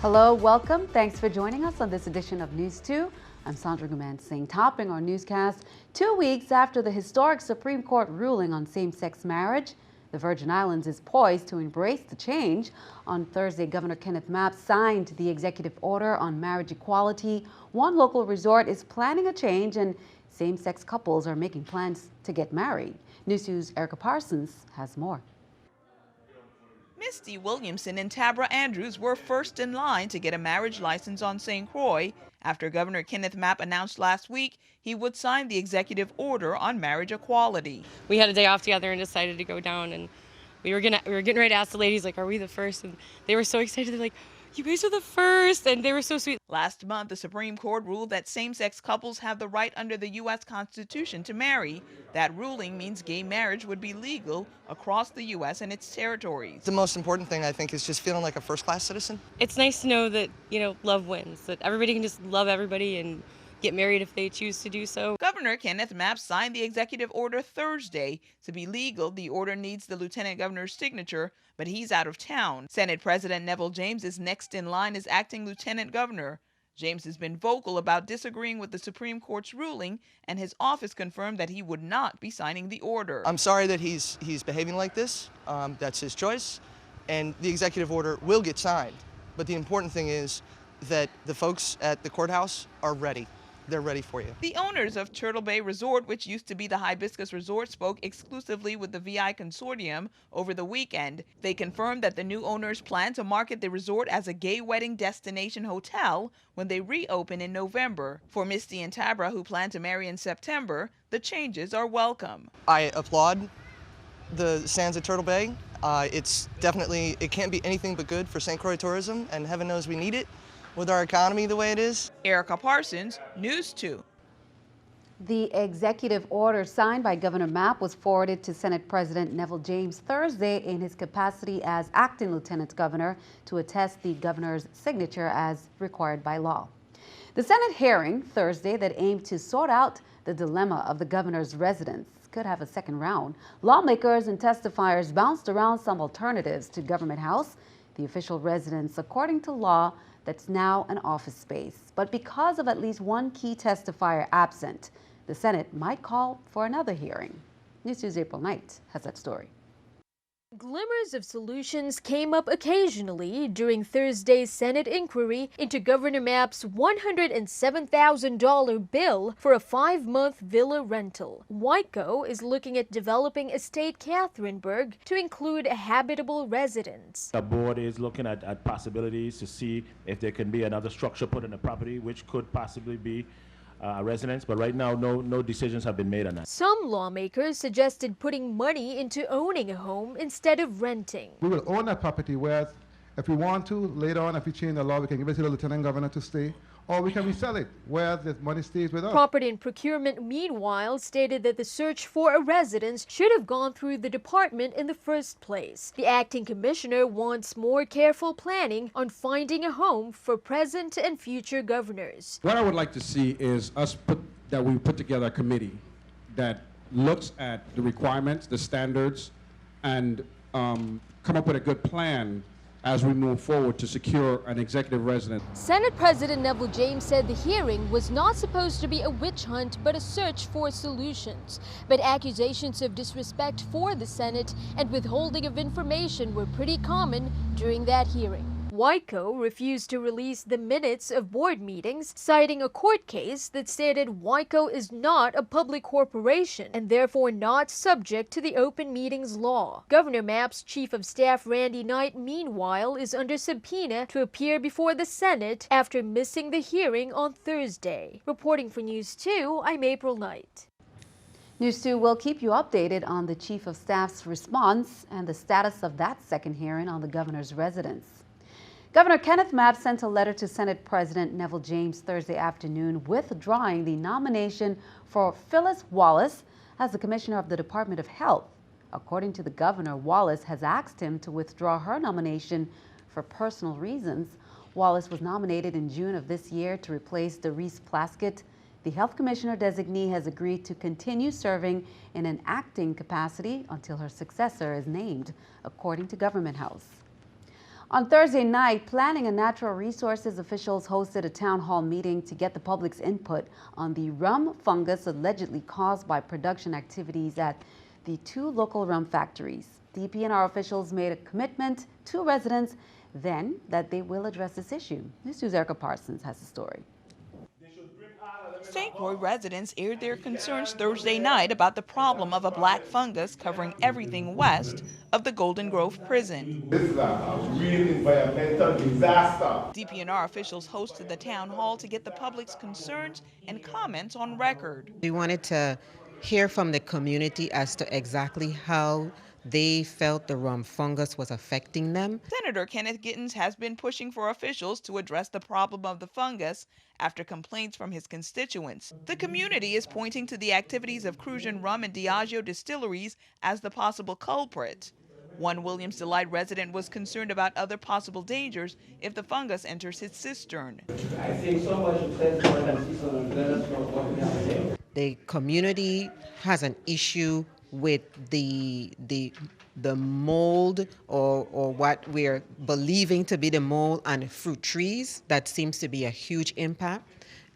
Hello, welcome. Thanks for joining us on this edition of News 2. I'm Sandra Guman-Singh, topping our newscast 2 weeks after the historic Supreme Court ruling on same-sex marriage. The Virgin Islands is poised to embrace the change. On Thursday, Governor Kenneth Mapp signed the executive order on marriage equality. One local resort is planning a change, and same-sex couples are making plans to get married. News 2's Erica Parsons has more. Misty Williamson and Tabra Andrews were first in line to get a marriage license on St. Croix after Governor Kenneth Mapp announced last week he would sign the executive order on marriage equality. We had a day off together and decided to go down, and we were getting ready to ask the ladies, like, are we the first? And they were so excited. They're like, you guys are the first, and they were so sweet. Last month, the Supreme Court ruled that same-sex couples have the right under the U.S. Constitution to marry. That ruling means gay marriage would be legal across the U.S. and its territories. The most important thing, I think, is just feeling like a first-class citizen. It's nice to know that, love wins, that everybody can just love everybody and get married if they choose to do so. Governor Kenneth Mapp signed the executive order Thursday. To be legal, the order needs the lieutenant governor's signature, but he's out of town. Senate President Neville James is next in line as acting lieutenant governor. James has been vocal about disagreeing with the Supreme Court's ruling, and his office confirmed that he would not be signing the order. I'm sorry that he's behaving like this. That's his choice, and the executive order will get signed. But the important thing is that the folks at the courthouse are ready. They're ready for you. The owners of Turtle Bay Resort, which used to be the Hibiscus Resort, spoke exclusively with the VI Consortium over the weekend. They confirmed that the new owners plan to market the resort as a gay wedding destination hotel when they reopen in November. For Misty and Tabra, who plan to marry in September, the changes are welcome. I applaud the sands at Turtle Bay. It can't be anything but good for St. Croix tourism, and heaven knows we need it with our economy the way it is. Erica Parsons, News 2. The executive order signed by Governor Mapp was forwarded to Senate President Neville James Thursday in his capacity as acting lieutenant governor to attest the governor's signature as required by law. The Senate hearing Thursday that aimed to sort out the dilemma of the governor's residence could have a second round. Lawmakers and testifiers bounced around some alternatives to Government House, the official residence, according to law, that's now an office space. But because of at least one key testifier absent, the Senate might call for another hearing. News 2's April Knight has that story. Glimmers of solutions came up occasionally during Thursday's Senate inquiry into Governor Mapp's $107,000 bill for a 5-month villa rental. Whiteco is looking at developing Estate Catherineburg to include a habitable residence. The board is looking at possibilities to see if there can be another structure put in the property, which could possibly be a residence, but right now no decisions have been made on that. Some lawmakers suggested putting money into owning a home instead of renting. We will own that property, whereas if we want to, later on, if we change the law, we can give it to the lieutenant governor to stay, or we can resell it, where the money stays with us. Property and Procurement, meanwhile, stated that the search for a residence should have gone through the department in the first place. The acting commissioner wants more careful planning on finding a home for present and future governors. What I would like to see is we put together a committee that looks at the requirements, the standards, and come up with a good plan as we move forward to secure an executive residence. Senate President Neville James said the hearing was not supposed to be a witch hunt but a search for solutions. But accusations of disrespect for the Senate and withholding of information were pretty common during that hearing. Whiteco refused to release the minutes of board meetings, citing a court case that stated Whiteco is not a public corporation and therefore not subject to the open meetings law. Governor Mapp's Chief of Staff Randy Knight, meanwhile, is under subpoena to appear before the Senate after missing the hearing on Thursday. Reporting for News 2, I'm April Knight. News 2 will keep you updated on the Chief of Staff's response and the status of that second hearing on the governor's residence. Governor Kenneth Mapp sent a letter to Senate President Neville James Thursday afternoon withdrawing the nomination for Phyllis Wallace as the Commissioner of the Department of Health. According to the governor, Wallace has asked him to withdraw her nomination for personal reasons. Wallace was nominated in June of this year to replace Doris Plaskett. The health commissioner designee has agreed to continue serving in an acting capacity until her successor is named, according to Government House. On Thursday night, Planning and Natural Resources officials hosted a town hall meeting to get the public's input on the rum fungus allegedly caused by production activities at the two local rum factories. DPNR officials made a commitment to residents then that they will address this issue. NEWS2's Erica Parsons has the story. St. Croix residents aired their concerns Thursday night about the problem of a black fungus covering everything west of the Golden Grove prison. This is a real environmental disaster. DPNR officials hosted the town hall to get the public's concerns and comments on record. We wanted to hear from the community as to exactly how they felt the rum fungus was affecting them. Senator Kenneth Gittens has been pushing for officials to address the problem of the fungus after complaints from his constituents. The community is pointing to the activities of Crucian Rum and Diageo distilleries as the possible culprit. One Williams Delight resident was concerned about other possible dangers if the fungus enters his cistern. I think so much of that more than 600. Let us know what we have to say. The community has an issue with the mold or what we're believing to be the mold on fruit trees. That seems to be a huge impact.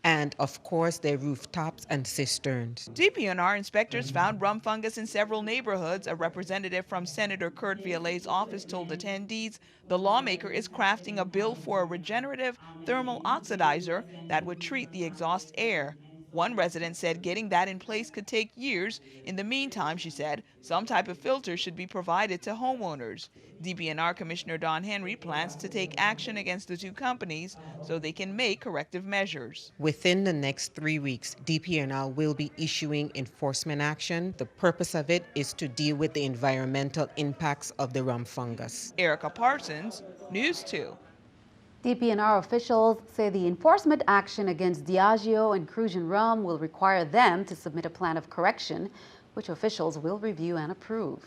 And of course, their rooftops and cisterns. DPNR inspectors found rum fungus in several neighborhoods. A representative from Senator Kurt Violet's office told attendees the lawmaker is crafting a bill for a regenerative thermal oxidizer that would treat the exhaust air. One resident said getting that in place could take years. In the meantime, she said, some type of filter should be provided to homeowners. DPNR Commissioner Don Henry plans to take action against the two companies so they can make corrective measures. Within the next 3 weeks, DPNR will be issuing enforcement action. The purpose of it is to deal with the environmental impacts of the rum fungus. Erica Parsons, News 2. DPNR officials say the enforcement action against Diageo and Crucian Rum will require them to submit a plan of correction, which officials will review and approve.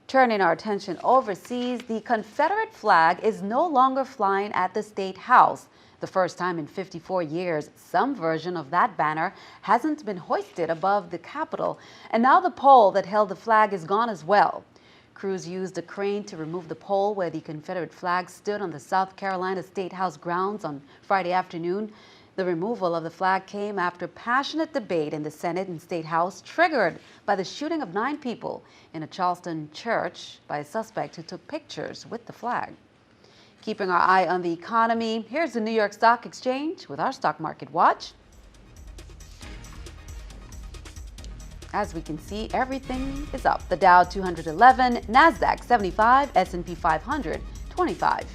Turning our attention overseas, the Confederate flag is no longer flying at the State House. The first time in 54 years, some version of that banner hasn't been hoisted above the Capitol, and now the pole that held the flag is gone as well. Crews used a crane to remove the pole where the Confederate flag stood on the South Carolina State House grounds on Friday afternoon. The removal of the flag came after passionate debate in the Senate and State House, triggered by the shooting of 9 people in a Charleston church by a suspect who took pictures with the flag. Keeping our eye on the economy, here's the New York Stock Exchange with our stock market watch. As we can see, everything is up. The Dow 211, NASDAQ 75, S&P 500 25.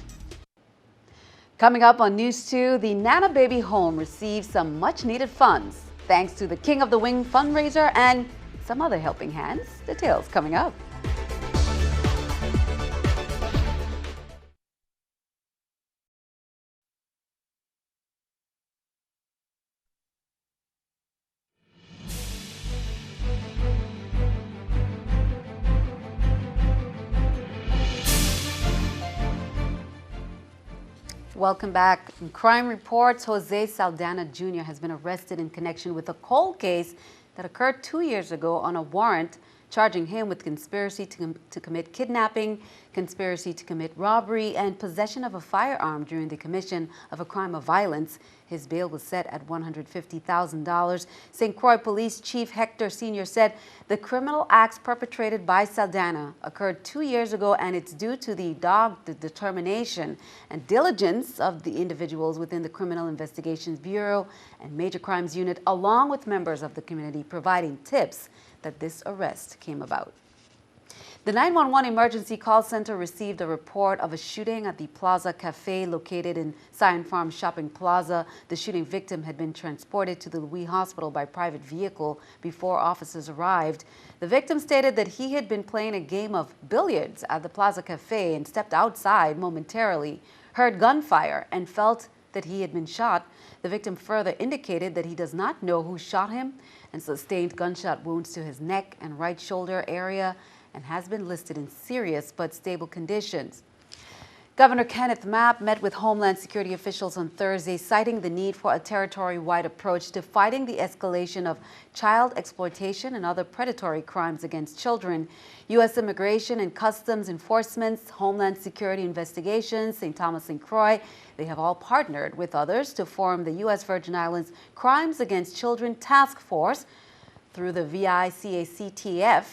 Coming up on News 2, the Nana Baby home received some much-needed funds thanks to the King of the Wing fundraiser and some other helping hands. Details coming up. Welcome back. In crime reports, Jose Saldana Jr. has been arrested in connection with a cold case that occurred 2 years ago on a warrant charging him with conspiracy to commit kidnapping, conspiracy to commit robbery, and possession of a firearm during the commission of a crime of violence. His bail was set at $150,000. St. Croix Police Chief Hector Sr. said the criminal acts perpetrated by Saldana occurred 2 years ago, and it's due to the dogged determination and diligence of the individuals within the Criminal Investigations Bureau and Major Crimes Unit, along with members of the community providing tips that this arrest came about. The 911 emergency call center received a report of a shooting at the Plaza Cafe located in Scion Farm Shopping Plaza. The shooting victim had been transported to the Louis Hospital by private vehicle before officers arrived. The victim stated that he had been playing a game of billiards at the Plaza Cafe and stepped outside momentarily, heard gunfire, and felt that he had been shot. The victim further indicated that he does not know who shot him and sustained gunshot wounds to his neck and right shoulder area and has been listed in serious but stable conditions. Governor Kenneth Mapp met with Homeland Security officials on Thursday, citing the need for a territory-wide approach to fighting the escalation of child exploitation and other predatory crimes against children. U.S. Immigration and Customs Enforcement, Homeland Security Investigations, St. Thomas and Croix, they have all partnered with others to form the U.S. Virgin Islands Crimes Against Children Task Force. Through the VICACTF,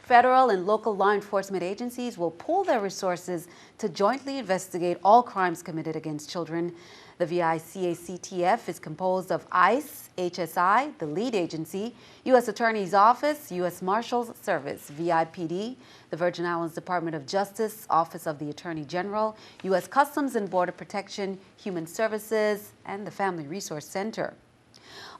federal and local law enforcement agencies will pool their resources to jointly investigate all crimes committed against children. The VICACTF is composed of ICE, HSI, the lead agency, U.S. Attorney's Office, U.S. Marshals Service, VIPD, the Virgin Islands Department of Justice, Office of the Attorney General, U.S. Customs and Border Protection, Human Services, and the Family Resource Center.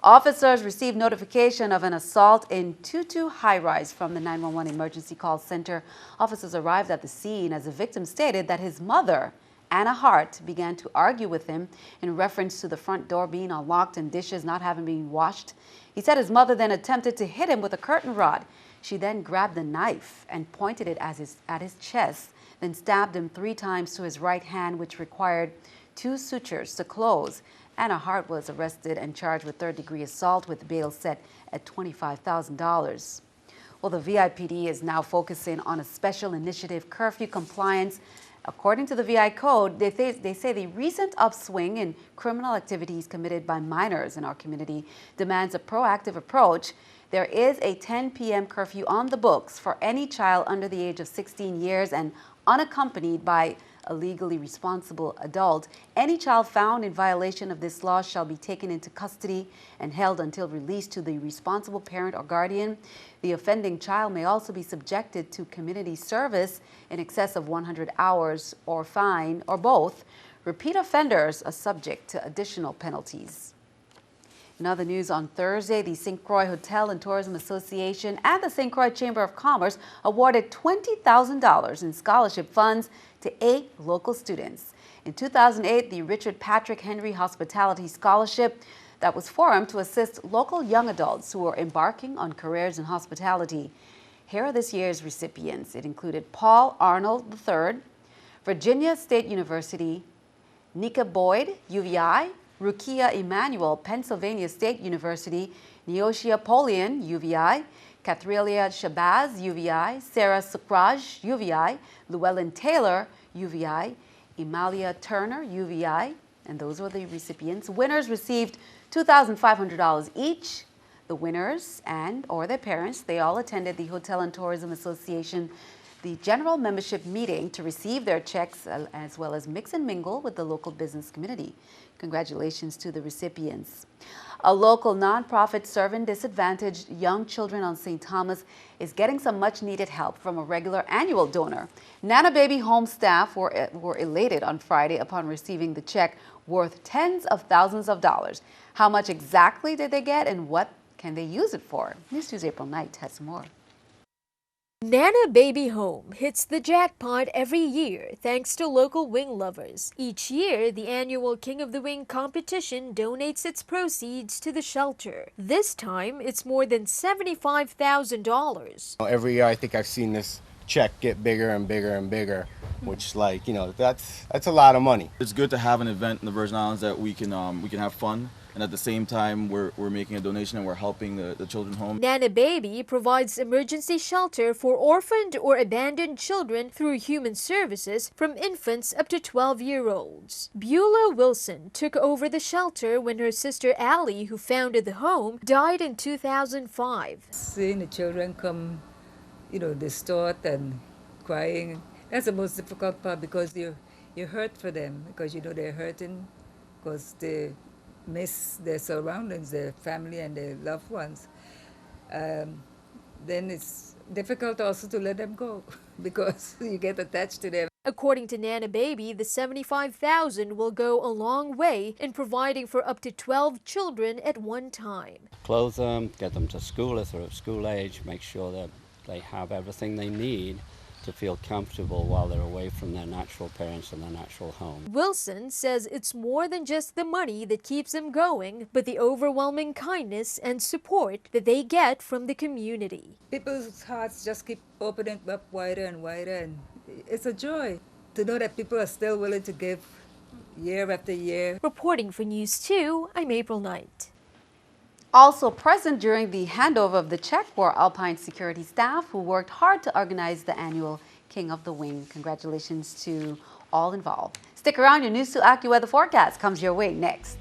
Officers received notification of an assault in Tutu high-rise from the 911 emergency call center. Officers arrived at the scene as the victim stated that his mother, Anna Hart, began to argue with him in reference to the front door being unlocked and dishes not having been washed. He said his mother then attempted to hit him with a curtain rod. She then grabbed a knife and pointed it at his chest, then stabbed him 3 times to his right hand, which required 2 sutures to close. Anna Hart was arrested and charged with third-degree assault with bail set at $25,000. Well, the VIPD is now focusing on a special initiative, curfew compliance. According to the VI Code, they say the recent upswing in criminal activities committed by minors in our community demands a proactive approach. There is a 10 p.m. curfew on the books for any child under the age of 16 years and unaccompanied by a legally responsible adult. Any child found in violation of this law shall be taken into custody and held until released to the responsible parent or guardian. The offending child may also be subjected to community service in excess of 100 hours or fine or both. Repeat offenders are subject to additional penalties. In other news, on Thursday, the St. Croix Hotel and Tourism Association and the St. Croix Chamber of Commerce awarded $20,000 in scholarship funds to 8 local students. In 2008, the Richard Patrick Henry Hospitality Scholarship that was formed to assist local young adults who are embarking on careers in hospitality. Here are this year's recipients. It included Paul Arnold III, Virginia State University, Nika Boyd, UVI, Rukia Emanuel, Pennsylvania State University, Neoshia Polian, UVI, Cathrelia Shabazz, UVI, Sarah Sukraj, UVI, Llewellyn Taylor, UVI, Emalia Turner, UVI, and those were the recipients. Winners received $2,500 each. The winners and or their parents, they all attended the Hotel and Tourism Association, the general membership meeting to receive their checks as well as mix and mingle with the local business community. Congratulations to the recipients. A local nonprofit serving disadvantaged young children on St. Thomas is getting some much needed help from a regular annual donor. Nana Baby Home staff were elated on Friday upon receiving the check worth tens of thousands of dollars. How much exactly did they get and what can they use it for? NEWS2's April Knight has more. Nana Baby Home hits the jackpot every year thanks to local wing lovers. Each year, the annual King of the Wing competition donates its proceeds to the shelter. This time, it's more than $75,000. Every year, I think I've seen this check get bigger and bigger and bigger, which, like, you know, that's a lot of money. It's good to have an event in the Virgin Islands that we can have fun. And at the same time, we're making a donation and we're helping the children home. Nana Baby provides emergency shelter for orphaned or abandoned children through human services from infants up to 12-year-olds. Beulah Wilson took over the shelter when her sister Allie, who founded the home, died in 2005. Seeing the children come, you know, distraught and crying, that's the most difficult part because you hurt for them because you know they're hurting because they miss their surroundings, their family and their loved ones. Then it's difficult also to let them go because you get attached to them. According to Nana Baby, the $75,000 will go a long way in providing for up to 12 children at one time. Clothe them, get them to school if they're of school age, make sure that they have everything they need to feel comfortable while they're away from their natural parents and their natural home. Wilson says it's more than just the money that keeps them going, but the overwhelming kindness and support that they get from the community. People's hearts just keep opening up wider and wider, and it's a joy to know that people are still willing to give year after year. Reporting for News 2, I'm April Knight. Also present during the handover of the check were Alpine security staff who worked hard to organize the annual King of the Wing. Congratulations to all involved. Stick around, your News 2 AccuWeather forecast comes your way next.